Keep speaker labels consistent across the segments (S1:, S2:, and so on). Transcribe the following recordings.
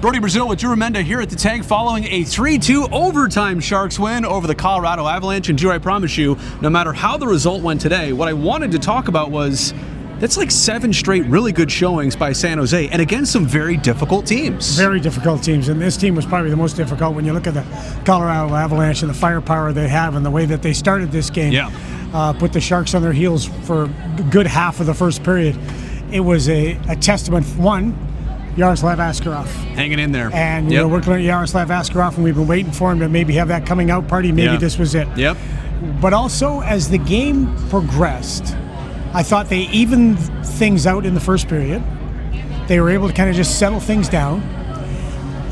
S1: Brodie Brazil with Drew Remenda here at the tank following a 3-2 overtime Sharks win over the Colorado Avalanche. And Drew, I promise you, no matter how the result went today, what I wanted to talk about was that's like 7 straight really good showings by San Jose and against some very difficult teams.
S2: Very difficult teams, and this team was probably the most difficult when you look at the Colorado Avalanche and the firepower they have and the way that they started this game.
S1: Yeah.
S2: Put the Sharks on their heels for a good half of the first period. It was a testament, one, Yaroslav Ascarov.
S1: Hanging in there.
S2: And we're looking at Yaroslav Ascarov, and we've been waiting for him to maybe have that coming out party. Maybe this was it.
S1: Yep.
S2: But also, as the game progressed, I thought they evened things out in the first period. They were able to kind of just settle things down.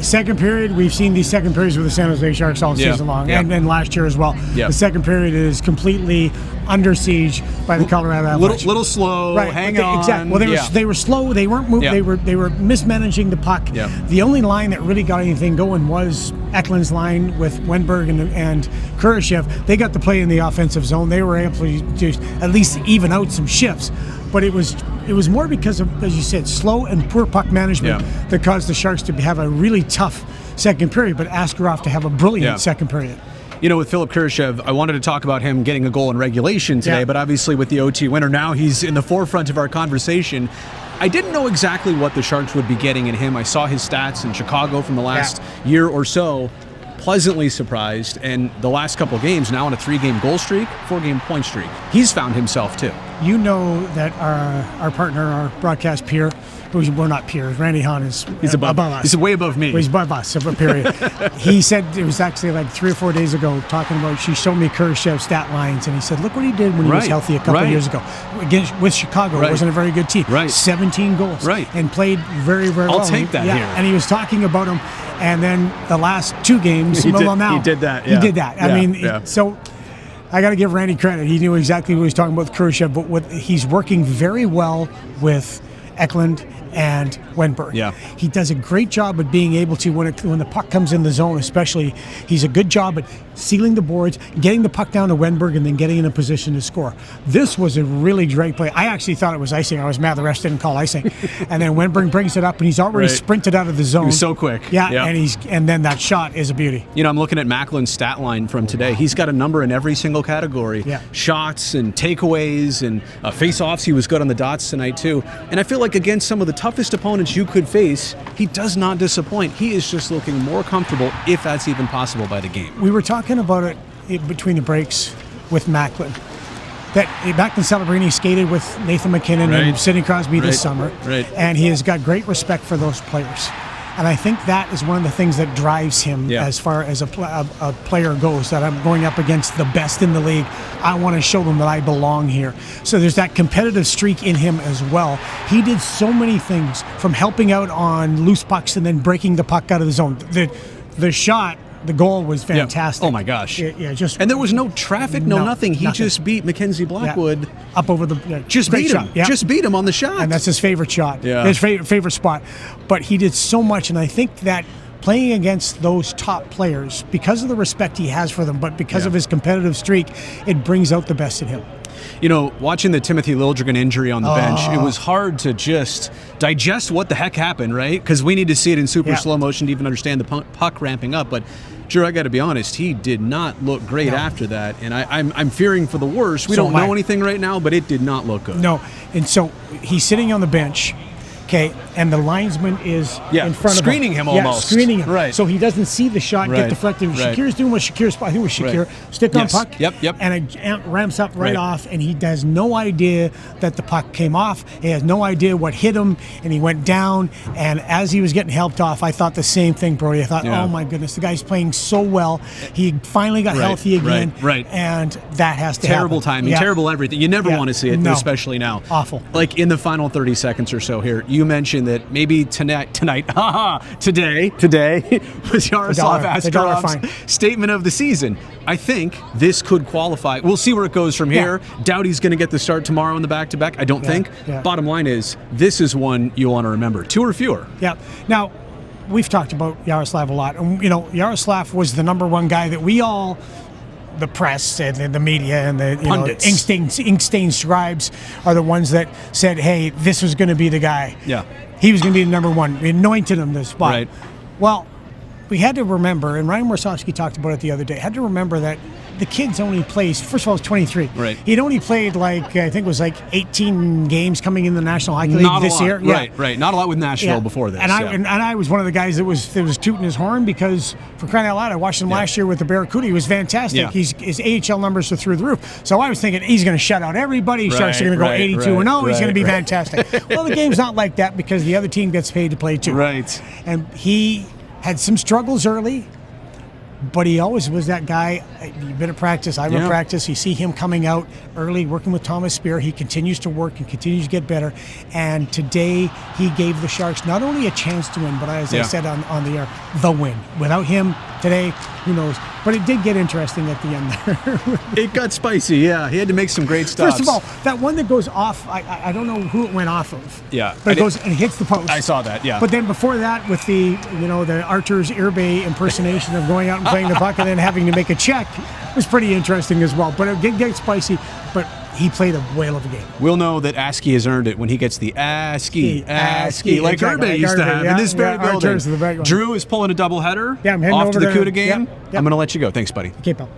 S2: Second period, we've seen these second periods with the San Jose Sharks all season long, and last year as well. The second period is completely under siege by the Colorado Avalanche.
S1: Little slow, hang on.
S2: Exactly. Well, they were slow. They weren't moving. They were mismanaging the puck. The only line that really got anything going was Eklund's line with Wenberg and Kurashev. They got to play in the offensive zone. They were able to at least even out some shifts. But it was more because of, as you said, slow and poor puck management that caused the Sharks to have a really tough second period, but Ascarov to have a brilliant second period.
S1: You know, with Philip Kurashev, I wanted to talk about him getting a goal in regulation today, but obviously with the OT winner, now he's in the forefront of our conversation. I didn't know exactly what the Sharks would be getting in him. I saw his stats in Chicago from the last year or so. Pleasantly surprised, and the last couple of games now on a 3-game goal streak, 4-game point streak. He's found himself too.
S2: You know that our partner, our broadcast peer, we're not peers, Randy Hahn is above us.
S1: He's way above me.
S2: Well, he's above us, period. He said, it was actually like 3 or 4 days ago, talking about, she showed me Kurashev's stat lines, and he said, look what he did when he was healthy a couple of years ago. With Chicago, it wasn't a very good team. 17 goals. And played very, very well.
S1: I'll take that here.
S2: And he was talking about him, and then the last 2 games,
S1: he did that.
S2: He did that. I mean, so I got to give Randy credit. He knew exactly what he was talking about with Kurashev, but he's working very well with Eklund and Wenberg. He does a great job at being able to, when the puck comes in the zone especially, he's a good job at sealing the boards, getting the puck down to Wenberg, and then getting in a position to score. This was a really great play. I actually thought it was icing. I was mad the refs didn't call icing. And then Wenberg brings it up, and he's already sprinted out of the zone.
S1: He was so quick.
S2: And then that shot is a beauty.
S1: You know, I'm looking at Macklin's stat line from today. He's got a number in every single category. Shots and takeaways and face-offs. He was good on the dots tonight too. And I feel like against some of the toughest opponents you could face, he does not disappoint. He is just looking more comfortable, if that's even possible, by the game.
S2: We were talking about it between the breaks with Macklin. That Macklin Celebrini skated with Nathan McKinnon and Sidney Crosby this summer, and he has got great respect for those players. And I think that is one of the things that drives him as far as a player goes, that I'm going up against the best in the league. I want to show them that I belong here. So there's that competitive streak in him as well. He did so many things, from helping out on loose pucks and then breaking the puck out of the zone. The shot, the goal was fantastic.
S1: Oh my gosh.
S2: And
S1: there was no traffic, nothing. He just beat Mackenzie Blackwood.
S2: Up over the...
S1: just beat him. Just beat him on the shot.
S2: And that's his favorite shot. His favorite spot. But he did so much, and I think that playing against those top players, because of the respect he has for them, but because of his competitive streak, it brings out the best in him.
S1: You know, watching the Timothy Liljegren injury on the bench, it was hard to just digest what the heck happened, right? Because we need to see it in super slow motion to even understand the puck ramping up. But Drew, I got to be honest, he did not look great after that, and I'm fearing for the worst. We don't know anything right now, but it did not look good.
S2: No, and so he's sitting on the bench. Okay, and the linesman is in front of him.
S1: Screening him almost.
S2: Screening him. So he doesn't see the shot get deflected. Shakir's doing what Shakir's, I think it was Shakir, stick on puck. And it ramps up off, and he has no idea that the puck came off. He has no idea what hit him, and he went down. And as he was getting helped off, I thought the same thing, Brodie. I thought, oh my goodness, the guy's playing so well. He finally got healthy again. And that has to happen.
S1: Terrible timing, terrible everything. You never want to see it, especially now.
S2: Awful.
S1: Like in the final 30 seconds or so here, you mentioned that maybe today was Yaroslav Askarov's statement of the season. I think this could qualify. We'll see where it goes from here. Doubt he's going to get the start tomorrow in the back-to-back. I don't think. Bottom line is, this is one you want to remember. 2 or fewer.
S2: Now, we've talked about Yaroslav a lot. And, you know, Yaroslav was the -- guy that we all, the press and the media and the ink-stained scribes are the ones that said, hey, this was going to be the guy. He was going to be the #1. We anointed him this spot. Well, we had to remember, and Ryan Warsofsky talked about it the other day, had to remember that the kid's only plays, first of all, he's 23.
S1: Right.
S2: He'd only played I think it was 18 games coming in the National Hockey League this year.
S1: Right. Not a lot with Nashville before this.
S2: And I was one of the guys that was tooting his horn because, for crying out loud, I watched him last year with the Barracuda. He was fantastic.
S1: Yeah.
S2: His AHL numbers are through the roof. So I was thinking he's going to shut out everybody. Sharks are going to go 82-0. He's going to be fantastic. Well, the game's not like that because the other team gets paid to play too.
S1: Right.
S2: And he had some struggles early. But he always was that guy. You've been at practice, I've been at practice. You see him coming out early, working with Thomas Spear. He continues to work and continues to get better. And today, he gave the Sharks not only a chance to win, but as I said on the air, the win. Without him today, who knows? But it did get interesting at the end there.
S1: It got spicy, yeah. He had to make some great stops.
S2: First of all, that one that goes off, I don't know who it went off of.
S1: Yeah.
S2: But it goes and hits the post.
S1: I saw that, yeah.
S2: But then before that, with the Arthur's Irbe impersonation of going out and playing the puck and then having to make a check, was pretty interesting as well. But it did get spicy, but he played a whale of a game.
S1: We'll know that Askey has earned it when he gets the Askey, like Irbe used to have in this very building. Drew is pulling a doubleheader
S2: I'm heading
S1: off
S2: over
S1: to the CUDA game.
S2: Yep.
S1: I'm going to let you go. Thanks, buddy.
S2: Okay, pal.